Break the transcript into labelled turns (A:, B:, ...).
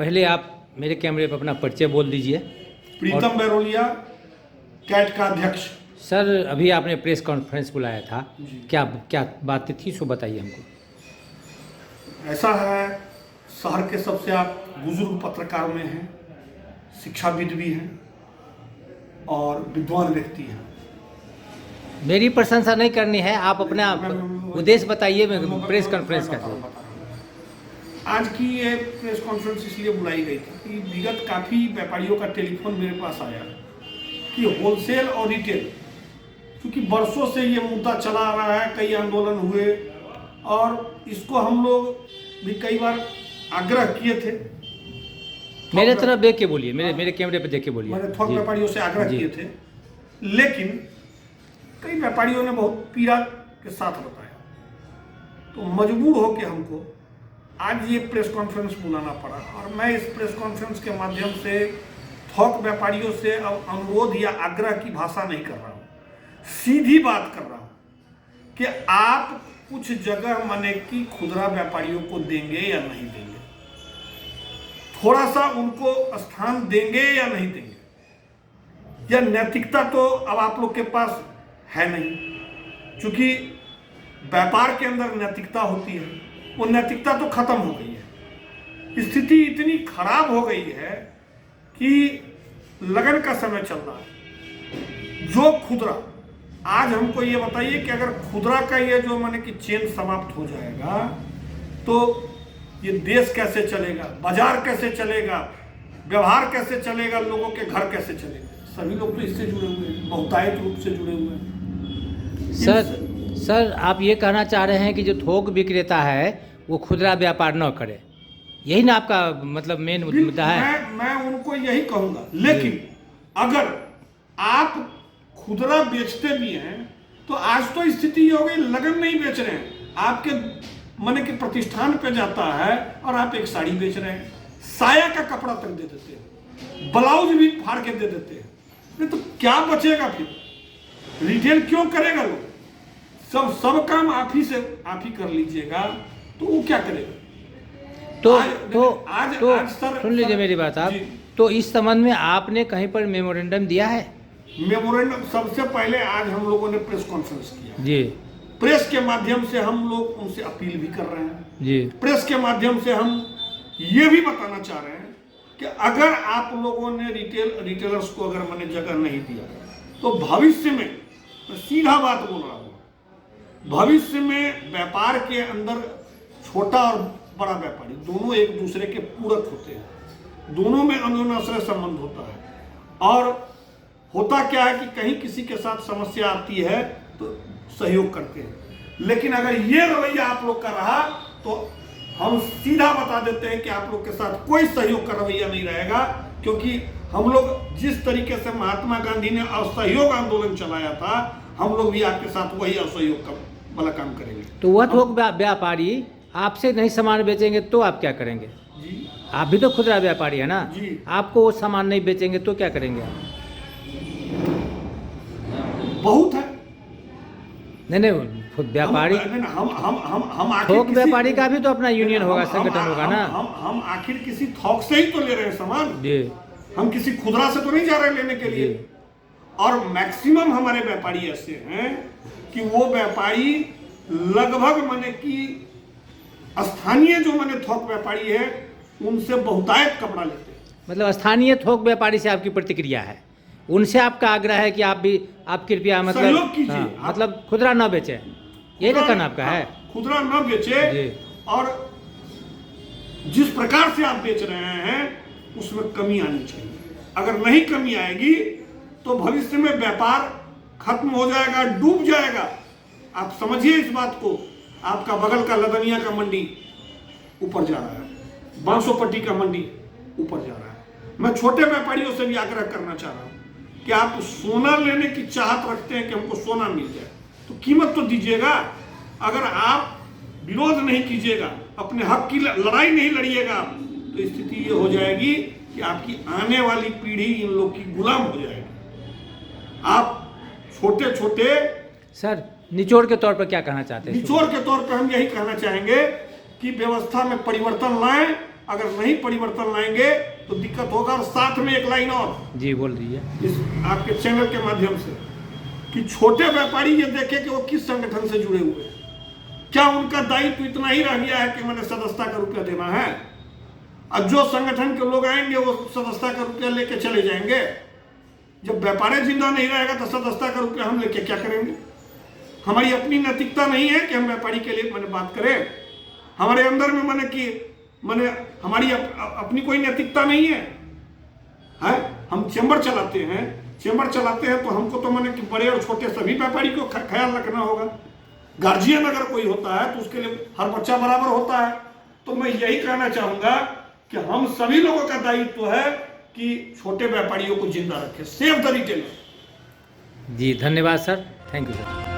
A: पहले आप मेरे कैमरे पर अपना परिचय बोल दीजिए।
B: प्रीतम बैरोलिया, कैट का अध्यक्ष।
A: सर अभी आपने प्रेस कॉन्फ्रेंस बुलाया था,
B: जी।
A: क्या क्या बातें थी सो बताइए हमको।
B: ऐसा है, शहर के सबसे आप बुजुर्ग पत्रकार में हैं, शिक्षाविद भी हैं और विद्वान व्यक्ति हैं।
A: मेरी प्रशंसा नहीं करनी है, आप अपना उद्देश्य बताइए। मैं प्रेस कॉन्फ्रेंस का
B: बता रहा हूं। आज की ये प्रेस कॉन्फ्रेंस इसलिए बुलाई गई थी कि विगत काफ़ी व्यापारियों का टेलीफोन मेरे पास आया कि होलसेल और रिटेल, क्योंकि बरसों से ये मुद्दा चला आ रहा है, कई आंदोलन हुए और इसको हम लोग भी कई बार आग्रह किए थे।
A: मेरे तरफ देख के बोलिए, मेरे कैमरे पे देख के बोलिए।
B: मैंने थोक व्यापारियों से आग्रह किए थे, लेकिन कई व्यापारियों ने बहुत पीड़ा के साथ बताया, तो मजबूर होकर हमको आज ये प्रेस कॉन्फ्रेंस बुलाना पड़ा। और मैं इस प्रेस कॉन्फ्रेंस के माध्यम से थोक व्यापारियों से अब अनुरोध या आग्रह की भाषा नहीं कर रहा हूँ, सीधी बात कर रहा हूँ कि आप कुछ जगह माने कि खुदरा व्यापारियों को देंगे या नहीं देंगे, थोड़ा सा उनको स्थान देंगे या नहीं देंगे। यह नैतिकता तो अब आप लोग के पास है नहीं, क्योंकि व्यापार के अंदर नैतिकता होती है, वो नैतिकता तो खत्म हो गई है। स्थिति इतनी खराब हो गई है कि लगन का समय चल रहा है। जो खुदरा, आज हमको ये बताइए कि अगर खुदरा का ये जो माने कि चेन समाप्त हो जाएगा तो ये देश कैसे चलेगा, बाजार कैसे चलेगा, व्यवहार कैसे चलेगा, लोगों के घर कैसे चलेगा। सभी लोग तो इससे जुड़े हुए हैं, बहुतायत रूप से जुड़े हुए हैं।
A: सर आप ये कहना चाह रहे हैं कि जो थोक विक्रेता है वो खुदरा व्यापार न करे, यही ना आपका मतलब मेन मुद्दा है?
B: मैं उनको यही कहूंगा, लेकिन अगर आप खुदरा बेचते भी हैं तो आज तो स्थिति ये हो गई, लगन नहीं बेच रहे हैं, आपके माने कि प्रतिष्ठान पे जाता है और आप एक साड़ी बेच रहे हैं, साया का कपड़ा तक दे देते हैं, ब्लाउज भी फाड़ के दे देते हैं। नहीं तो क्या बचेगा फिर? रिटेल क्यों करेगा लोग? सब काम आप ही कर लीजिएगा तो वो क्या करेगा?
A: आज सुन लीजिए मेरी बात आप। तो इस संबंध में आपने कहीं पर मेमोरेंडम दिया है?
B: मेमोरेंडम सबसे पहले आज हम लोगों ने प्रेस कॉन्फ्रेंस किया
A: जी।
B: प्रेस के माध्यम से हम लोग उनसे अपील भी कर रहे हैं
A: जी।
B: प्रेस के माध्यम से हम ये भी बताना चाह रहे हैं कि अगर आप लोगों ने रिटेलर्स को अगर मैंने जगह नहीं दिया तो भविष्य में, मैं सीधा बात बोल रहा हूँ, भविष्य में व्यापार के अंदर छोटा और बड़ा व्यापारी दोनों एक दूसरे के पूरक होते हैं, दोनों में अन्योन्याश्रय संबंध होता है। और होता क्या है कि कहीं किसी के साथ समस्या आती है तो सहयोग करते हैं, लेकिन अगर ये रवैया आप लोग का रहा तो हम सीधा बता देते हैं कि आप लोग के साथ कोई सहयोग का रवैया नहीं रहेगा, क्योंकि हम लोग जिस तरीके से महात्मा गांधी ने असहयोग आंदोलन चलाया था, हम लोग भी आपके साथ वही असहयोग का वाला काम करेंगे।
A: तो वह थोक व्यापारी आपसे नहीं सामान बेचेंगे तो आप क्या करेंगे?
B: जी,
A: आप भी तो खुदरा व्यापारी है ना
B: जी। आपको
A: वो सामान नहीं बेचेंगे तो क्या करेंगे आप?
B: बहुत है।
A: नहीं व्यापारी,
B: हम
A: थोक व्यापारी का भी तो अपना यूनियन होगा, संगठन होगा ना।
B: हम आखिर किसी थोक से ही तो ले रहे हैं सामान
A: जी।
B: हम किसी खुदरा से तो नहीं जा रहे लेने के लिए। और मैक्सिमम हमारे व्यापारी ऐसे हैं कि वो व्यापारी लगभग माने कि स्थानीय जो माने थोक व्यापारी है उनसे बहुतायत कपड़ा लेते हैं।
A: मतलब स्थानीय थोक व्यापारी से आपकी प्रतिक्रिया है, उनसे आपका आग्रह है कि आप कृपया मतलब
B: सहयोग कीजिए,
A: मतलब खुदरा न बेचे, यही ना कहना आपका है?
B: खुदरा न बेचे और जिस प्रकार से आप बेच रहे हैं उसमें कमी आनी चाहिए। अगर नहीं कमी आएगी तो भविष्य में व्यापार खत्म हो जाएगा, डूब जाएगा। आप समझिए इस बात को। आपका बगल का लदनिया का मंडी ऊपर जा रहा है, बांसोपट्टी का मंडी ऊपर जा रहा है। मैं छोटे व्यापारियों से भी आग्रह करना चाह रहा हूं कि आप सोना लेने की चाहत रखते हैं कि हमको सोना मिल जाए तो कीमत तो दीजिएगा। अगर आप विरोध नहीं कीजिएगा, अपने हक की लड़ाई नहीं लड़िएगा, तो स्थिति ये हो जाएगी कि आपकी आने वाली पीढ़ी इन लोग की गुलाम हो जाएगी। आप छोटे छोटे
A: सर निचोड़ के तौर पर क्या कहना चाहते हैं?
B: निचोड़ के तौर पर हम यही कहना चाहेंगे कि व्यवस्था में परिवर्तन लाएं, अगर नहीं परिवर्तन लाएंगे तो दिक्कत होगा। और साथ में एक लाइन और
A: जी बोल दीजिए
B: इस आपके चैनल के माध्यम से कि छोटे व्यापारी ये देखे कि वो किस संगठन से जुड़े हुए हैं, क्या उनका दायित्व इतना ही रह गया है कि मैंने सदस्यता का रुपया देना है, और जो संगठन के लोग आएंगे वो सदस्यता का रुपया लेके चले जाएंगे। जब व्यापारी जिंदा नहीं रहेगा तो सदस्यता का रुपया हम लेके क्या करेंगे? हमारी अपनी नैतिकता नहीं है कि हम व्यापारी के लिए मैंने बात करें। हमारे अंदर में मैंने हमारी अपनी कोई नैतिकता नहीं है। हम चैम्बर चलाते हैं तो हमको तो मैंने कि बड़े और छोटे सभी व्यापारी को ख्याल रखना होगा। गार्जियन अगर कोई होता है तो उसके लिए हर बच्चा बराबर होता है। तो मैं यही कहना चाहूंगा कि हम सभी लोगों का दायित्व है कि छोटे व्यापारियों को जिंदा रखें। Save the retailer.
A: जी धन्यवाद सर, थैंक यू सर।